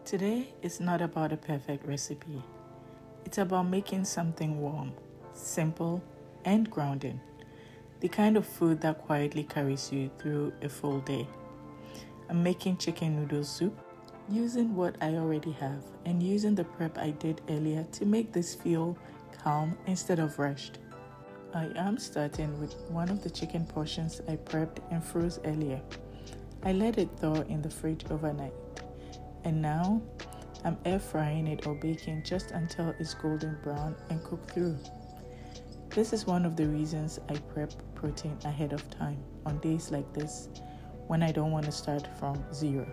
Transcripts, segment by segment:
Today is not about a perfect recipe. It's about making something warm, simple, and grounding. The kind of food that quietly carries you through a full day. I'm making chicken noodle soup, using what I already have and using the prep I did earlier to make this feel calm instead of rushed. I am starting with one of the chicken portions I prepped and froze earlier. I let it thaw in the fridge overnight. And now, I'm air frying it or baking just until it's golden brown and cooked through. This is one of the reasons I prep protein ahead of time on days like this when I don't want to start from zero.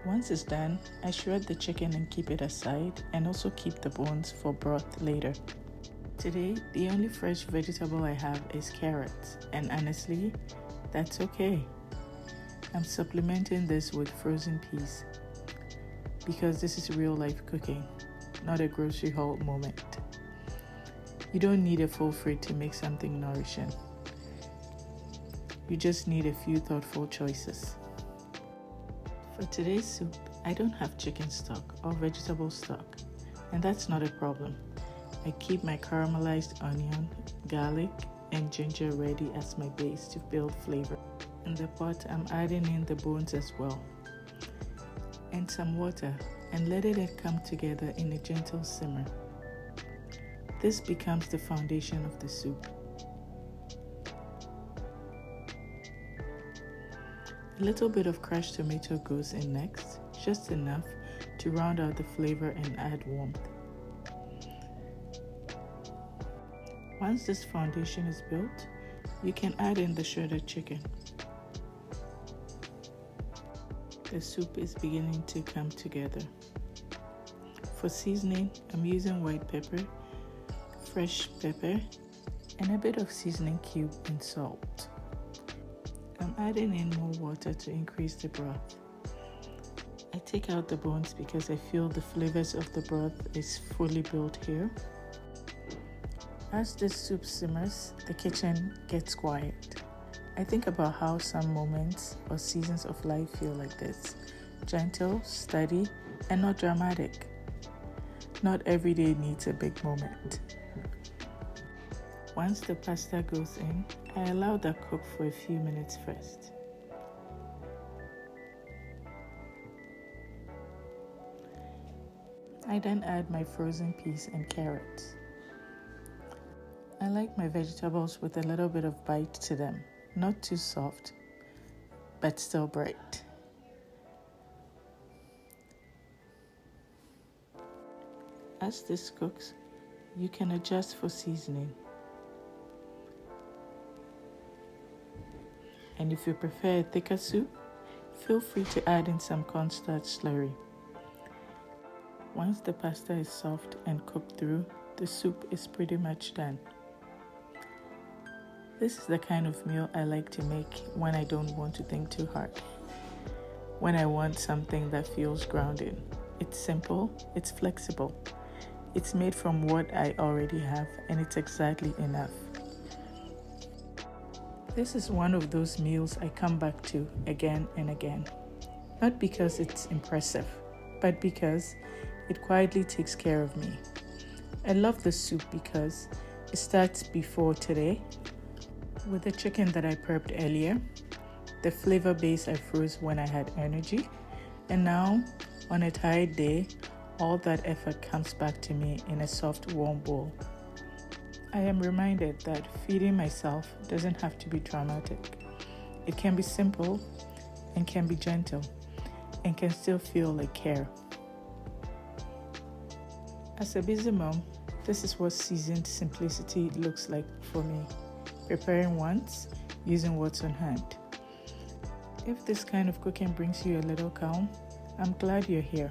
Once it's done, I shred the chicken and keep it aside and also keep the bones for broth later. Today, the only fresh vegetable I have is carrots, and honestly, that's okay. I'm supplementing this with frozen peas because this is real life cooking, not a grocery haul moment. You don't need a full fridge to make something nourishing. You just need a few thoughtful choices. For today's soup, I don't have chicken stock or vegetable stock, and that's not a problem. I keep my caramelized onion, garlic, and ginger ready as my base to build flavor. In the pot, I'm adding in the bones as well, and some water, and letting it come together in a gentle simmer. This becomes the foundation of the soup. A little bit of crushed tomato goes in next, just enough to round out the flavor and add warmth. Once this foundation is built, you can add in the shredded chicken. The soup is beginning to come together. For seasoning, I'm using white pepper, fresh pepper, and a bit of seasoning cube and salt. I'm adding in more water to increase the broth. I take out the bones because I feel the flavors of the broth is fully built here. As this soup simmers, the kitchen gets quiet. I think about how some moments or seasons of life feel like this. Gentle, steady, and not dramatic. Not every day needs a big moment. Once the pasta goes in, I allow that cook for a few minutes first. I then add my frozen peas and carrots. I like my vegetables with a little bit of bite to them, not too soft, but still bright. As this cooks, you can adjust for seasoning. And if you prefer a thicker soup, feel free to add in some cornstarch slurry. Once the pasta is soft and cooked through, the soup is pretty much done. This is the kind of meal I like to make when I don't want to think too hard. When I want something that feels grounded. It's simple, it's flexible. It's made from what I already have, and it's exactly enough. This is one of those meals I come back to again and again. Not because it's impressive, but because it quietly takes care of me. I love the soup because it starts before today, with the chicken that I prepped earlier, the flavor base I froze when I had energy, and now, on a tired day, all that effort comes back to me in a soft, warm bowl. I am reminded that feeding myself doesn't have to be dramatic. It can be simple and can be gentle and can still feel like care. As a busy mom, this is what seasoned simplicity looks like for me. Preparing once, using what's on hand. If this kind of cooking brings you a little calm, I'm glad you're here.